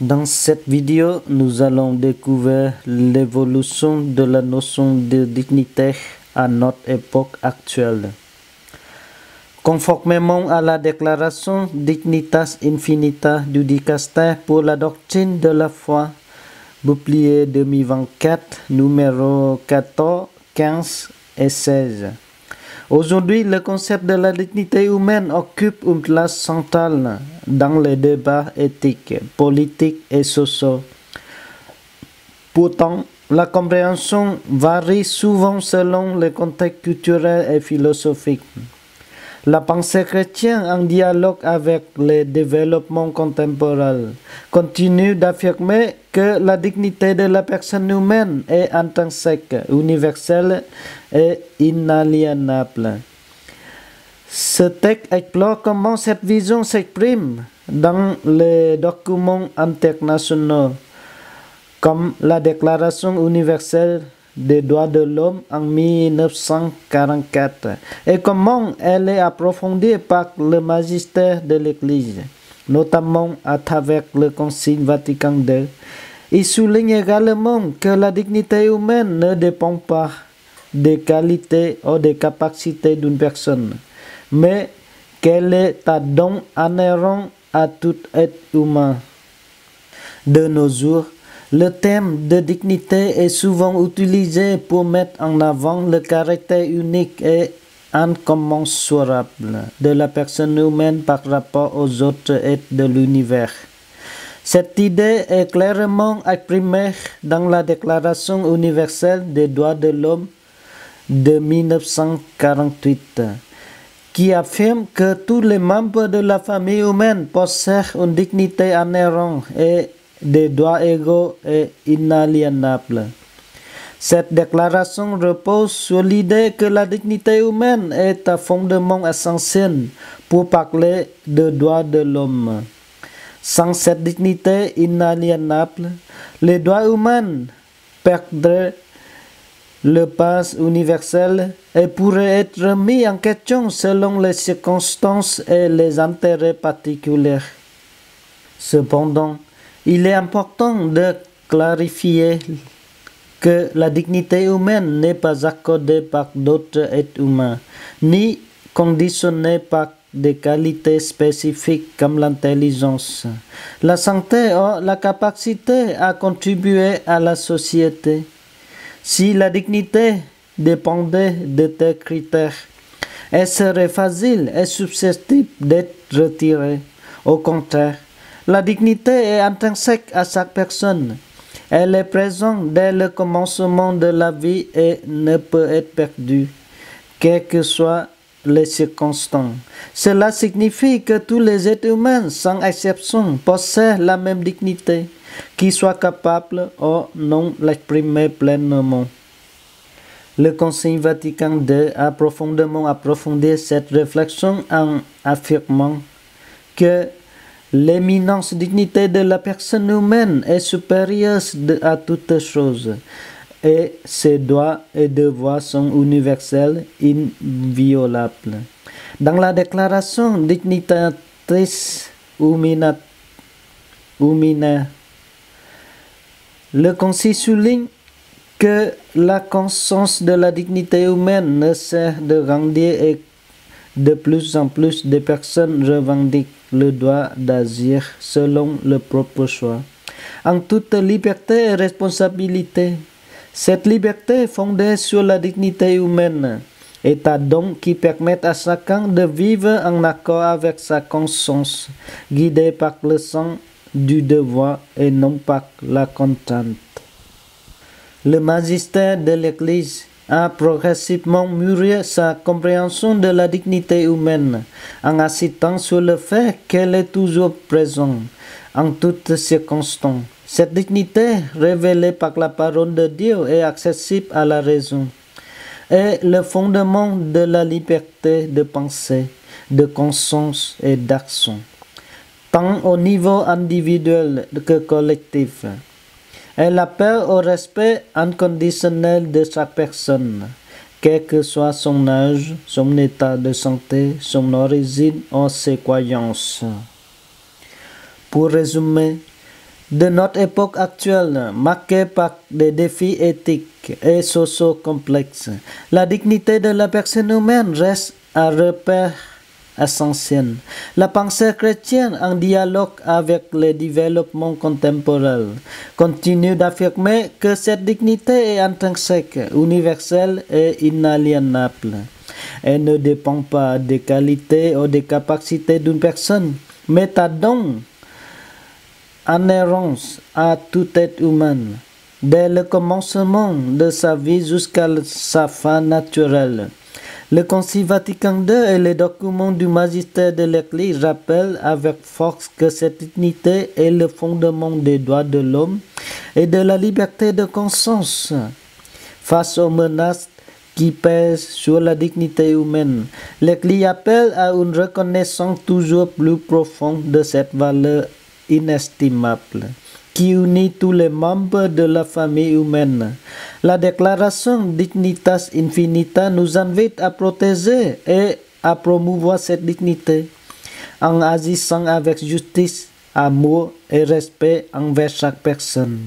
Dans cette vidéo, nous allons découvrir l'évolution de la notion de dignité à notre époque actuelle. Conformément à la déclaration Dignitas Infinita Judicaster pour la doctrine de la foi, Bouclier 2024, numéro 14, 15 et 16. Aujourd'hui, le concept de la dignité humaine occupe une place centrale dans les débats éthiques, politiques et sociaux. Pourtant, la compréhension varie souvent selon les contextes culturels et philosophiques. La pensée chrétienne, en dialogue avec les développements contemporains, continue d'affirmer que la dignité de la personne humaine est intrinsèque, universelle et inaliénable. Ce texte explore comment cette vision s'exprime dans les documents internationaux, comme la Déclaration universelle des droits de l'homme en 1944 et comment elle est approfondie par le magistère de l'Église, notamment à travers le Concile Vatican II. Il souligne également que la dignité humaine ne dépend pas des qualités ou des capacités d'une personne, mais qu'elle est un don inhérent à tout être humain. De nos jours, le terme de dignité est souvent utilisé pour mettre en avant le caractère unique et incommensurable de la personne humaine par rapport aux autres êtres de l'univers. Cette idée est clairement exprimée dans la Déclaration universelle des droits de l'homme de 1948, qui affirme que tous les membres de la famille humaine possèdent une dignité inhérente et des droits égaux et inaliénables. Cette déclaration repose sur l'idée que la dignité humaine est un fondement essentiel pour parler de droits de l'homme. Sans cette dignité inaliénable, les droits humains perdraient le pas universel et pourraient être remis en question selon les circonstances et les intérêts particuliers. Cependant, il est important de clarifier que la dignité humaine n'est pas accordée par d'autres êtres humains, ni conditionnée par des qualités spécifiques comme l'intelligence, la santé ou la capacité à contribuer à la société. Si la dignité dépendait de tels critères, elle serait facile et susceptible d'être retirée. Au contraire, la dignité est intrinsèque à chaque personne. Elle est présente dès le commencement de la vie et ne peut être perdue, quelles que soient les circonstances. Cela signifie que tous les êtres humains, sans exception, possèdent la même dignité, qu'ils soient capables ou non l'exprimer pleinement. Le Concile Vatican II a profondément approfondi cette réflexion en affirmant que l'éminence dignité de la personne humaine est supérieure à toutes choses et ses droits et devoirs sont universels, inviolables. Dans la déclaration Dignitatis Humanae, le Concile souligne que la conscience de la dignité humaine ne cesse de grandir et de plus en plus de personnes revendiquent le droit d'agir selon leur propre choix, en toute liberté et responsabilité. Cette liberté fondée sur la dignité humaine est un don qui permet à chacun de vivre en accord avec sa conscience, guidé par le sens du devoir et non par la contrainte. Le magistère de l'Église a progressivement mûri sa compréhension de la dignité humaine en insistant sur le fait qu'elle est toujours présente en toutes circonstances. Cette dignité, révélée par la parole de Dieu, est accessible à la raison et le fondement de la liberté de pensée, de conscience et d'action, tant au niveau individuel que collectif. Elle appelle au respect inconditionnel de chaque personne, quel que soit son âge, son état de santé, son origine ou ses croyances. Pour résumer, de notre époque actuelle, marquée par des défis éthiques et sociaux complexes, la dignité de la personne humaine reste un repère essentiel. La pensée chrétienne, en dialogue avec les développements contemporains, continue d'affirmer que cette dignité est intrinsèque, universelle et inaliénable. Elle ne dépend pas des qualités ou des capacités d'une personne, mais un don inhérence à tout être humain, dès le commencement de sa vie jusqu'à sa fin naturelle. Le Concile Vatican II et les documents du magistère de l'Église rappellent avec force que cette dignité est le fondement des droits de l'homme et de la liberté de conscience. Face aux menaces qui pèsent sur la dignité humaine, l'Église appelle à une reconnaissance toujours plus profonde de cette valeur inestimable qui unit tous les membres de la famille humaine. La déclaration Dignitas Infinita nous invite à protéger et à promouvoir cette dignité en agissant avec justice, amour et respect envers chaque personne.